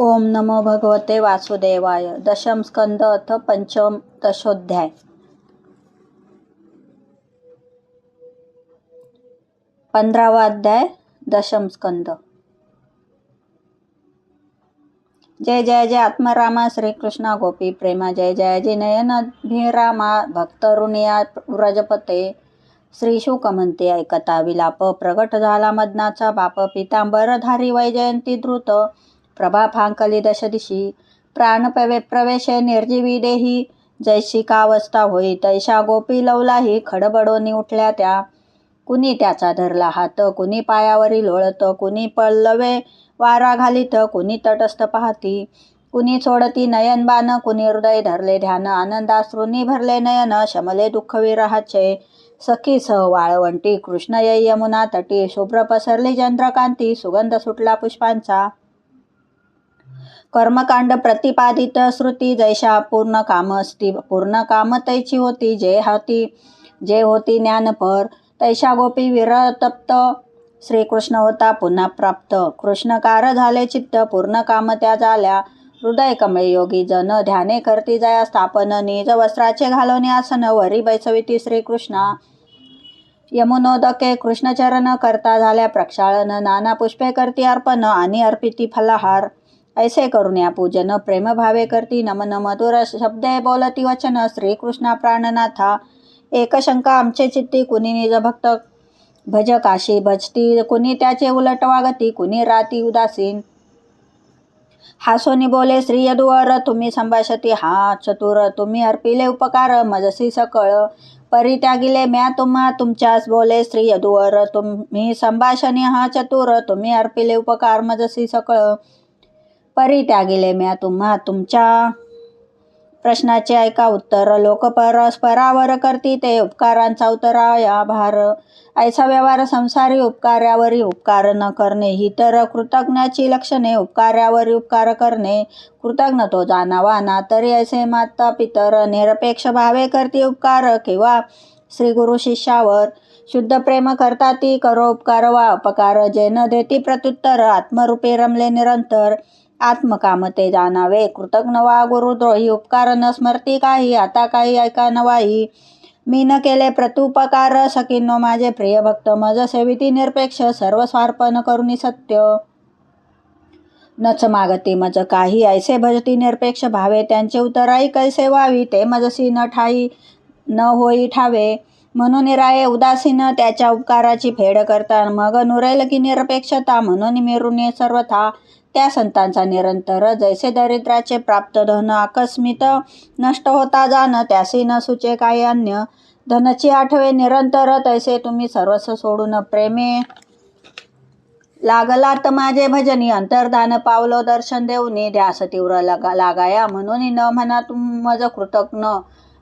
ओम नमो भगवते वासुदेवाय. दशम स्कंद अथ पंचदशोध्याय. 15वा अध्याय. दशम स्कंद. जय जय जय आत्मरामा श्रीकृष्णा गोपी प्रेमा. जय जय जय नयन भिरामा भक्तरुणिया व्रजपते. श्री शुक म्हणते ऐकता विलाप. प्रगट झाला मदनाचा बाप. पितांबरधारी वैजयंती द्रुत. प्रभा फांकली दश दिशी. प्राण प्रवेशे निर्जीवी देही. जैशी कावस्था होई तैशा गोपी लवलाही. खडबडोनी उठल्या त्या. कुणी त्याचा धरला हात. कुणी पायावरी लोळत. कुणी पल्लवे वारा घालीत. कुणी तटस्थ पाहती. कुणी सोडती नयन बाण. कुणी हृदय धरले ध्यान. आनंदाश्रूंनी भरले नयन. शमले दुःख विरहाचे. सखी सह वाळवंटी. कृष्ण येई यमुना तटी. शुभ्र पसरली चंद्रकांती. सुगंध सुटला पुष्पांचा. कर्मकांड प्रतिपादित श्रुती. जैशा पूर्ण काम असती. पूर्ण काम तैची होती. जे होती ज्ञानपर. तैशा गोपी विरतप्त. श्रीकृष्ण होता पुन्हा प्राप्त. कृष्णकार झाले चित्त. पूर्ण काम त्या झाल्या. हृदय कमळे योगी जन. ध्याने करती जया स्थापन. निज वस्त्राचे घालोनी आसन. वरी बैसविती श्रीकृष्णा. यमुनोदके कृष्णचरण करता झाल्या प्रक्षाळन. नाना पुष्पे करती अर्पण. आणि अर्पिती फलाहार. ऐसे करून या पूजन. प्रेमभावे करती नमन. मधुर शब्दे बोलती वचन. श्रीकृष्णा प्राणनाथा. एक शंका आमचे चित्ती. कुणी निज भक्त भज काशी भजती. कुणी त्याचे उलट वागती. कुणी राती उदासीन. हासोनी बोले श्री यदुवर. तुम्ही संभाषती हा चतुर. तुम्ही अर्पिले उपकार मजसी सकळ. परित्यागिले म्या तुम्हा तुमच्यास बोले श्री यदुवर. तुम्ही संभाषणी हा चतुर. तुम्ही अर्पिले उपकार मजसी सकळ. परित्यागिले म्या तुम्हा तुमच्या प्रश्नाचे ऐका उत्तर. लोक परस्परावर करती ते उपकारांचा उतराया भार. ऐसा व्यवहार संसारी. उपकार्यावरी उपकार न करणे ही तर कृतज्ञाची लक्षणे. उपकार्यावरी उपकार करणे कृतज्ञ तो जाणावा ना. तरी ऐसे माता पितर निरपेक्ष भावे करती उपकार. किंवा श्री गुरु शिष्यावर शुद्ध प्रेम करता ती. करो उपकार वा अपकार. जे न देती प्रत्युत्तर. आत्मरूपे रमले निरंतर. आत्मकाम ते जाणावे. कृतज्ञ वा गुरुद्रोही. उपकार न स्मरती काही. आता काही ऐका नवाही. मी न केले प्रत्युपकार. सखींनो माझे प्रिय भक्त. मज सेविती निरपेक्ष. सर्व स्वार्पण करुणी सत्य. नच मागती मज काही. ऐसे भजती निरपेक्ष भावे. त्यांचे उतराई कैसे व्हावी. ते मजसी न ठाई न होई ठावे. म्हणून राये उदासीन. त्याच्या उपकाराची फेड करता. मग नुरेल की निरपेक्षता. म्हणून मिरुने सर्वथा. त्या संतांचा निरंतर. जैसे दरिद्राचे प्राप्त धन आकस्मित नष्ट होता जाण. त्यासी न सुचे काही अन्य. धनची आठवे निरंतर. तैसे तुम्ही सर्वस्व सोडून प्रेमे लागलात माझे भजनी. अंतर्धान पावलो दर्शन देऊनी. ध्यास तीव्र लागाया. म्हणून न म्हणा तुम मज कृतज्ञ.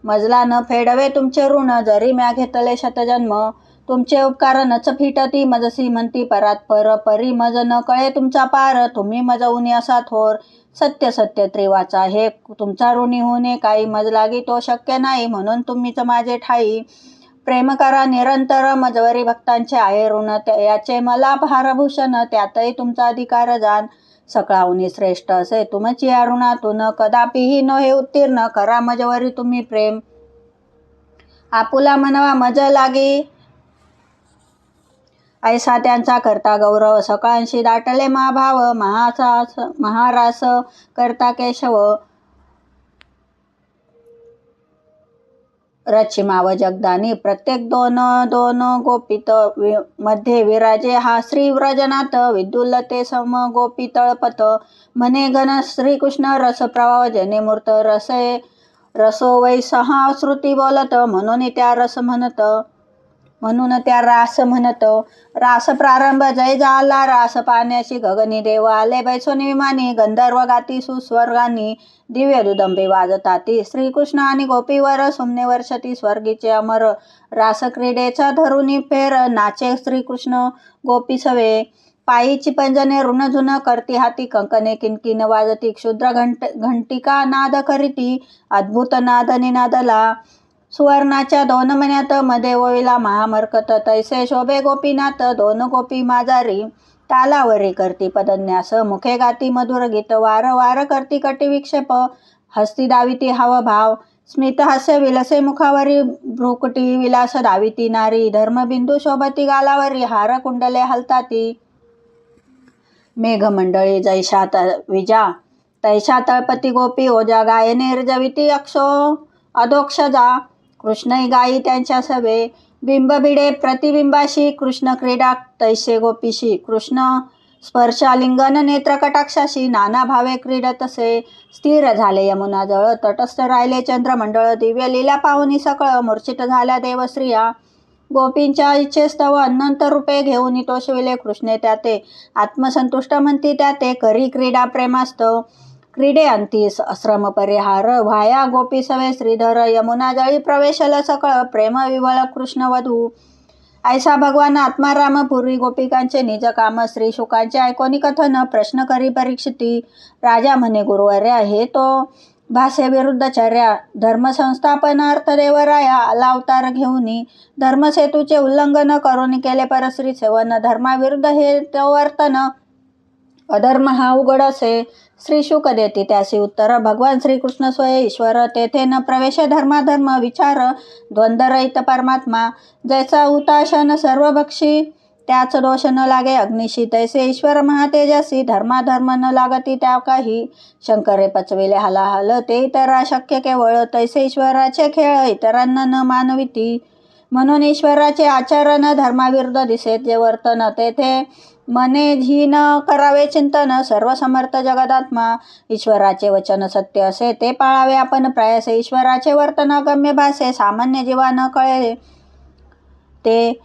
मजला न फेडवे तुमचे ऋण. जरी म्या घेतले शतजन्म. तुमचे उपकार नच फिटती. मजसी म्हणती परात्पर. परी मज न कळे तुमचा पार. तुम्ही मज उनी असा थोर. सत्य सत्य त्रिवाचा. हे तुमचा ऋणी होणे काही. मज लागी तो शक्य नाही. म्हणून तुम्हीच माझे ठाई. प्रेम करा निरंतर. मजवरी भक्तांचे आहे ऋण. याचे मला भारभूषण. त्यातही तुमचा अधिकार जाण. सकळाहुनी श्रेष्ठ असे तुमची या ऋणातून. कदापिही न हे उत्तीर्ण. करा मजवरी तुम्ही प्रेम. आपुला मनवा मज लागी. ऐसा त्यांचा करता गौरव. सकाळशी दाटले महाभाव. महारास करता केशव. रचिमाव जगदानी. प्रत्येक दोन दोन गोपित मध्ये विराजे हा श्री व्रजनाथ. विदुल्लते सम गोपी तळपत. म्हणे घन श्रीकृष्ण रस प्रवाह. जने मूर्त रसो वै सहा श्रुती बोलत. म्हणून त्या रास म्हणत. रास प्रारंभ जय झाला. रास पाण्याची गगनी. देव आले बैसोनी विमानी. गंधर्व गाती सुस्वर्गानी. दिव्य दुदंबे वाजताती. श्रीकृष्ण आणि गोपीवर सुमने वर्षती. स्वर्गीचे अमर रास क्रीडेचा धरुनी फेर. नाचे श्रीकृष्ण गोपी सवे. पायीची पंजने ऋणझुन करती हाती. कंकणे किनकिन वाजती. क्षुद्र घंटिका नाद करीती. अद्भुत नाद निनादला. सुवर्णाच्या दोन मण्यात मध्ये वविला महामरकत. तैसे शोभे गोपीनाथ. दोन गोपी माझारी. तालावरी करती पदन्यास, मुखे गाती मधुर गीत, वार वार करती कटी विक्षेप, हस्ती दाविती हावभाव, स्मित हास्य विलसे मुखावरी, भ्रुकुटी विलास दाविती नारी, धर्मबिंदू शोभती गालावरी, हार कुंडले हलताती. मेघमंडळी जैशा विजा, तैशा तळपती गोपी ओजा, गाय निर्जविती अधोक्षजा, कृष्णई गाई त्यांच्या सवे, बिंबबिडे प्रतिबिंबाशी, कृष्ण क्रीडा तैसे गोपीशी, कृष्ण स्पर्शालिंगन नेत्र कटाक्षाशी, नाना भावे क्रीडतसे. स्थिर झाले यमुना जळ, तटस्थ राहिले चंद्रमंडळ, दिव्य लीला पाहुनी सकळ, मूर्छित झाल्या देवस्त्रिया. गोपींच्या इच्छेस्तव अनंत रूपे घेऊन तोषविले कृष्णे त्याते, आत्मसंतुष्ट म्हणती त्याते, करी क्रीडा प्रेमास्तव. क्रीडे अंती श्रम परिहार, व्हाया गोपी सवे श्रीधर, यमुना जळी प्रवेशल सकळ, प्रेम विवळ कृष्ण वधू. ऐसा भगवान आत्माराम, पूर्वी गोपिकांचे निज काम, श्री शुकांचे ऐकोनी कथन, प्रश्न करी परीक्षिती. राजा म्हणे गुरुवर्या, हे तो भासे विरुद्धचर्या, धर्मसंस्थापनार्थ देवराया आला अवतार घेऊनी, धर्मसेतूचे उल्लंघन करून केले परश्री सेवन, धर्माविरुद्ध हे तो वर्तन, अधर्म हा उघड असे. श्री शुक देती त्यासी उत्तर, भगवान श्रीकृष्ण स्वय ईश्वर, तेथे न प्रवेश धर्माधर्म विचार, द्वंद्वरहित परमात्मा, जैसा हुताशन सर्वभक्षी, त्याच दोष न लागे अग्निशी, तैसे ईश्वर महातेजसी, धर्माधर्म न लागती त्या काही, शंकरे पचविले हलाहल, ते इतरा शक्य केवळ, तैसे ईश्वराचे खेळ इतरांना न मानविती. म्हणून ईश्वराचे आचरण धर्माविरुद्ध दिसे जे वर्तन, तेथे मने ही न करावे चिंतन, सर्व समर्थ जगदात्मा, ईश्वराचे वचन सत्य असे, ते पाळावे आपण प्रयासे, ईश्वराचे वर्तन अगम्य भासे, सामान्य जीवा न कळे ते,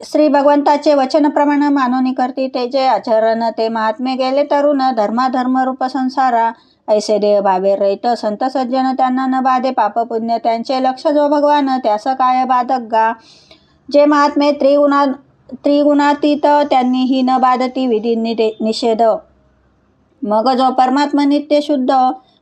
श्री भगवंताचे वचन प्रमाण मानोनी करती ते जे आचरण, ते महात्मे गेले तरुण, धर्माधर्म रूप संसारा, ऐसे देह भावे रहित संत सज्जन, त्यांना न बाधे पाप पुण्य, त्यांचे लक्ष जो भगवान, त्यास काय बाधक गा. जे महात्मे त्रिगुणातीत, त्यांनी ही न बाधती विधी निषेध, मग जो परमात्मा नित्य शुद्ध,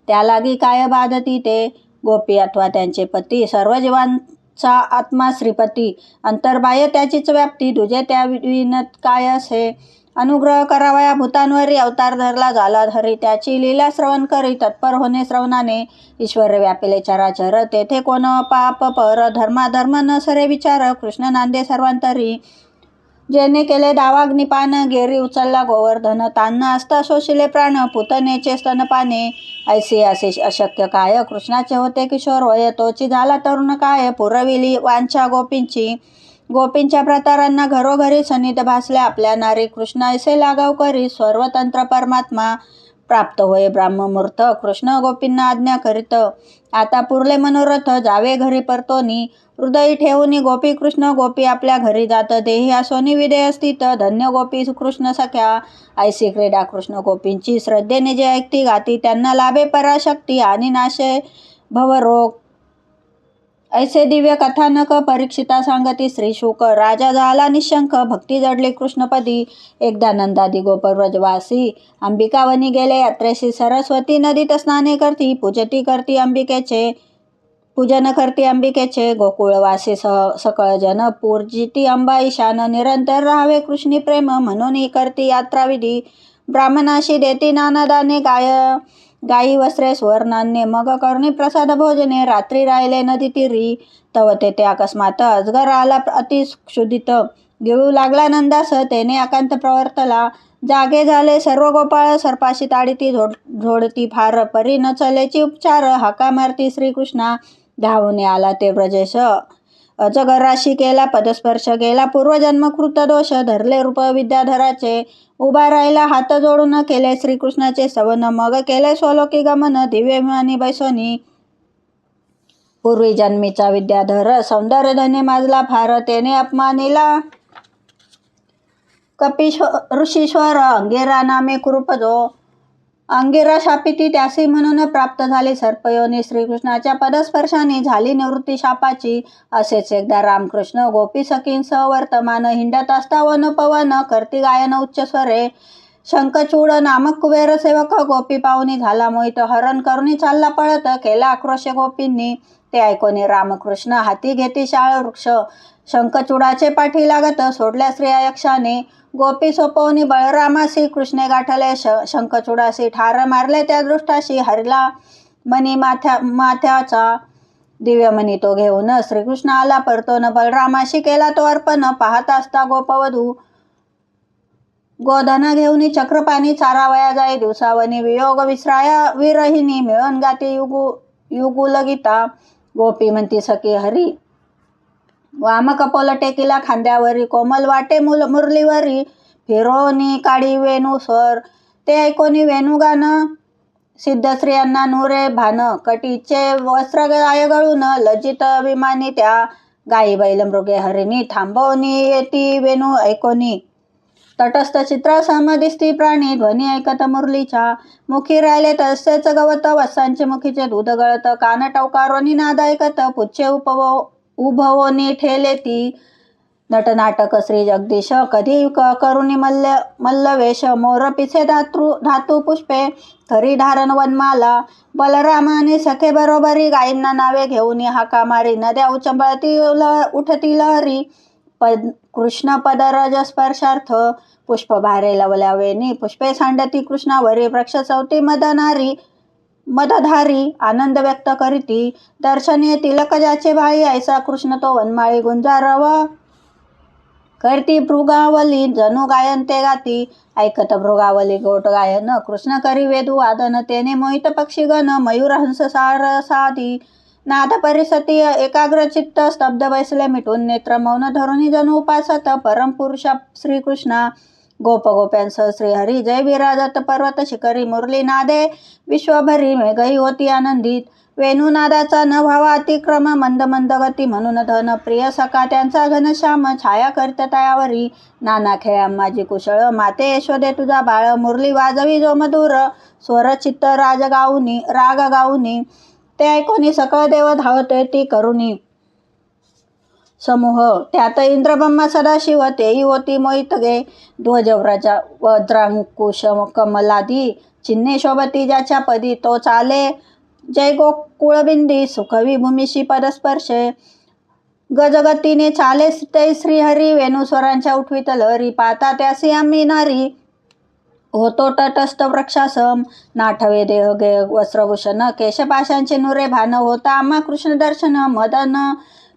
त्यालागी काय बाधती ते. गोपी अथवा त्यांचे पती, सर्व जीवांचा आत्मा श्रीपती, अंतर्बाह्य त्याचीच व्याप्ती, तुझे त्या विनत काय असे. अनुग्रह करावया भूतांवरी, अवतार धरला झाला हरी, त्याची लीला श्रवण करी, तत्पर होणे श्रवणाने, ईश्वर व्यापिले चराचर, तेथे कोण पाप पर, धर्माधर्म न सरे विचार, कृष्ण नांदे सर्वांतरी. जेने केले दावाग्निपान, गेरी उचलला गोवर्धन, तांना असता शोषिले प्राण, पुतनेचे स्तनपाने, ऐसे असे अशक्य काय, कृष्णाचे होते किशोर वय, तोची झाला तरुण काय, पुरविली वांछा गोपींची. गोपींच्या प्रतारांना घरोघरी सनिध भासल्या आपल्या नारी, कृष्ण ऐसे लागाव करी, सर्वतंत्र परमात्मा, प्राप्त होय ब्राह्ममूर्त, कृष्ण गोपींना आज्ञा करीत. आता पुरले मनोरथ, जावे घरी परतोनी, हृदयी ठेवूनी गोपी कृष्ण, गोपी आपल्या घरी जात, देही असोनी विधेय स्थित, धन्य गोपी कृष्ण सख्या. ऐसी क्रीडा कृष्ण गोपींची, श्रद्धेने जे ऐकती गाती, त्यांना लाभे पराशक्ती आणि नाशे भवरोग. ऐसे दिव्य कथानक परीक्षिता सांगती श्री शुक, राजा झाला निशंक, भक्ती जडली कृष्णपदी. एकदा नंदादी गोपव्रजवासी, अंबिकावनी गेले यात्रेशी, सरस्वती नदीत स्नाने करती, पूजन करती अंबिकेचे, गोकुळवासी सकळ जन, पूजिती अंबा ईशान, निरंतर राहावे कृष्णी प्रेम, म्हणून करती यात्राविधी. ब्राह्मणाशी देती नाना दाने, गायी वस्त्रे सुवर्णान्य, मग करुणी प्रसाद भोजने, रात्री राहिले नदी तीरी, तव तेथे अकस्मात अजगर आला अति क्षुधित, गिळू लागला नंदास, तेने एकांत प्रवर्तला. जागे झाले सर्व गोपाळ, सर्पाशी ताडिती झोडती फार, परी न चलेची उपचार, हाका मारती श्रीकृष्णा, धावून आला ते ब्रजेश. अजगराशी केला पदस्पर्श, गेला पूर्वजन्मकृत दोष, धरले रूप विद्याधराचे, उभा राहिला हात जोडून, केले श्रीकृष्णाचे सवन, मग केले स्वलोकी गमन, दिव्य विमानी बैसोनी. पूर्वी जन्मीचा विद्याधर, सौंदर्य धने माजला फार, तेने अपमानिला ऋषीश्वर, अंगिरा नामे कुरूप जो, अंगिरा शापिती त्यासी म्हणून प्राप्त झाली सर्पयोनी, श्रीकृष्णाच्या पदस्पर्शाने झाली निवृत्ती शापाची. असेच एकदा रामकृष्ण गोपी सखींसह वर्तमान, हिंडत असता वन पवन, करती गायन उच्च स्वरे, शंखचूड नामक कुबेर सेवक गोपी पाहुनी झाला मोहित, हरण करुणी चालला पळत, केला आक्रोश गोपींनी. ते ऐकोनी रामकृष्ण हाती घेती शाळ वृक्ष, शंखचूडाचे पाठी लागत, सोडल्या स्त्रिया यक्षाने. गोपी सोपवनी बळरामासी, कृष्णे गाठले शंखचूडासी, ठार मारले त्या दृष्टाशी. हरला मणी माथ्याचा दिव्यमणी तो घेऊन, श्रीकृष्ण आला परतोन, बलरामाशी केला तो अर्पण. पाहत असता गोपवधू गोधन घेऊनी, चक्रपाणी चारावया जाई दिवसावनी. वियोग विसराया विरहिणी, मिळून गाती युगुल गीता. गोपी म्हणती सखी हरी, वाम कपोल टेकिला खांद्यावरी, कोमल वाटे मुरलीवरी, फिरोनी काढी वेणू स्वर. ते ऐकोनी वेणुगान, सिद्ध स्त्रियांना नुरे भान, कटीचे वस्त्र गाय गळून, लज्जित अभिमानी त्या. गाई बैल मृगे हरिणी, थांबवनी येती वेणू ऐकोनी. तटस्थ चित्रा सम दिसती प्राणी, ध्वनी ऐकत मुरलीच्या. मुखी राहिले तसेच गवत, वत्सांचे मुखीचे दूध गळत, कान टवकारोनी नाद ऐकत, पुच्छे उभवोनी ठेले ती. नटनाटक श्री जगदीश कधी करुणी मल्लवेश, मोर पिसे धातू पुष्पे, खरी धारण वनमाला. बलरामाने सखे बरोबरी, गायींना नावे घेऊन हाका मारी, नद्या उचंबळती उठती लहरी. कृष्ण पदरज स्पर्शार्थ, पुष्प भारे लवल्या वेणी, पुष्पे सांडती कृष्णावरी. वृक्ष चौती मदधारी, आनंद व्यक्त करीती. दर्शनीय तिलक ज्याचे भाळी, ऐसा कृष्ण तो वनमाळी. गुंजारव करती भृगावली, जणू गायन ते गाती. ऐकत भृगावली गोट गायन, कृष्ण करी वेदू वादन. तेने मोहित पक्षीगण, मयूर हंस सारसादी. नाद परिसती एकाग्र चित्त, स्तब्ध बैसले मिटून नेत्र, मौन धरुनी जणू उपासत. परम पुरुष श्रीकृष्णा, गोप गोप्यांसह श्रीहरी, जय विराजत पर्वत शिखरी. मुरली नादे विश्वभरी, मेघही होती आनंदित. वेणुनादाचा न व्हावा अतिक्रम, मंद मंद गती म्हणून धन. प्रिय सखा त्यांचा घनश्याम, छाया करत तयावरी. नाना खेळ्या माझी कुशळ, माते यशोदे तुझा बाळ. मुरली वाजवी जो मधुर, स्वर चित्त राग गाऊनी. ते ऐकोनी सकळ देव धावते ती करुणी समूह. त्यात इंद्र ब्रह्मा सदाशिव, तेही होती मोहित गे. ध्वजव्रजा वज्रांकुश कमलादी, चिन्हे शोभती ज्याच्या पदी. तो चाले जय गोकुळबिंदी, सुखवी भूमिशी पदस्पर्शे. गजगतीने चाले ते श्रीहरी, वेणुस्वरांच्या उठवीत लहरी. पाता त्यासी आम्ही नारी, होतो तटस्थ वृक्षासम. नाठवे देह गे वस्त्रभूषण, केशपाशांचे नुरे भान. होता आम्हा कृष्ण दर्शन, मदन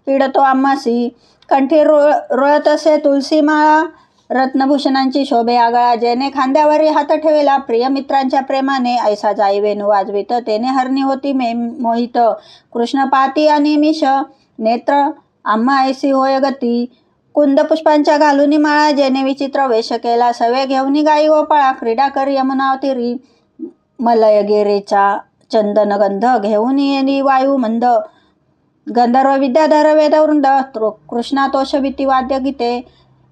पीडतो आम्हासी. कंठी रुळतसे तुलसी माळा, रत्नभूषणांची शोभे आगळा. जेने खांद्यावरी हात ठेवला, प्रिय मित्रांच्या प्रेमाने. ऐसा जाई वेणू वाजवित, तेने हरणी होती मोहित. कृष्ण पाती अनिमिष, नेत्र आम्हा ऐसी होय गती. कुंद पुष्पांच्या घालुनी माळा, जेने विचित्र वेश केला. सवे घेऊनी गाई गोपाळा, क्रीडा करी यमुना तीरी. मलयगिरीचा चंदन गंध, घेऊन येणी वायू मंद. गंधर्व विद्याधर वेदवृंद, कृष्णा तोषविती वाद्य गीते.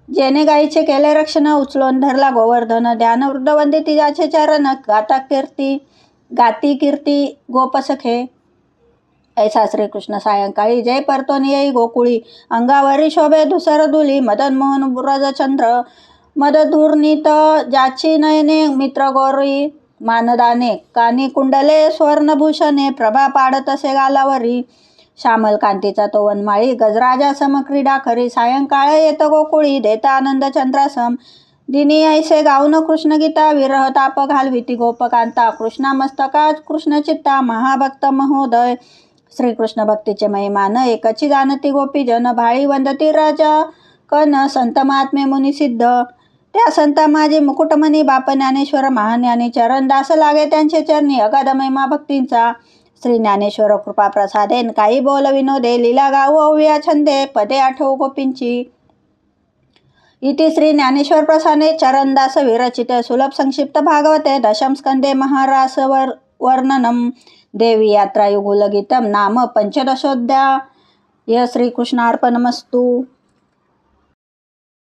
जेने गायीचे केले रक्षण, उचलून धरला गोवर्धन. ध्यान वृद्ध वंदिती ज्याचे चरण, गाती कीर्ती गोपसखे. ऐसा श्रीकृष्ण सायंकाळी, जय परतोन येई गोकुळी. अंगावरी शोभे धुसर धुली, मदन मोहन ब्रजचंद्र. मदधूर्णित ज्याची नयने, मित्र गौरी मानदाने. कानी कुंडले स्वर्णभूषणे, प्रभा पाडतसे गालावरी. श्यामल कांतीचा तो वनमाळी, गजराजा सम क्रीडा करी. सायंकाळ येत गोकुळी, देता आनंद चंद्रासम. दिनी ऐसे गाऊन कृष्ण गीता, विरह ताप घालविती गोपकांता. कृष्णा मस्तका कृष्ण चित्ता, महाभक्त महोदय. श्रीकृष्ण भक्तीचे महिमान, एकची जाणती गोपीजन. भाळी वंदती राजा कन, संत महात्मे मुनी सिद्ध. त्या संता माझे मुकुटमणी, बाप ज्ञानेश्वर महाज्ञानी. चरण दास लागे त्यांचे चरणी, अगाध महिमा भक्तींचा. श्री ज्ञानेश्वर कृपा प्रसादेन, काही बोल विनोदे. लीला गाऊ अव्या छंदे, पदे आठवू गोपींची. इति श्री ज्ञानेश्वर प्रसादे चरणदास विरचिते, सुलभ संक्षिप्त भागवते दशम स्कंदे महारास वर्णनम. देवी यात्रा युगुल गीतम नाम पंचदशोऽध्याय. श्रीकृष्णार्पणमस्तु.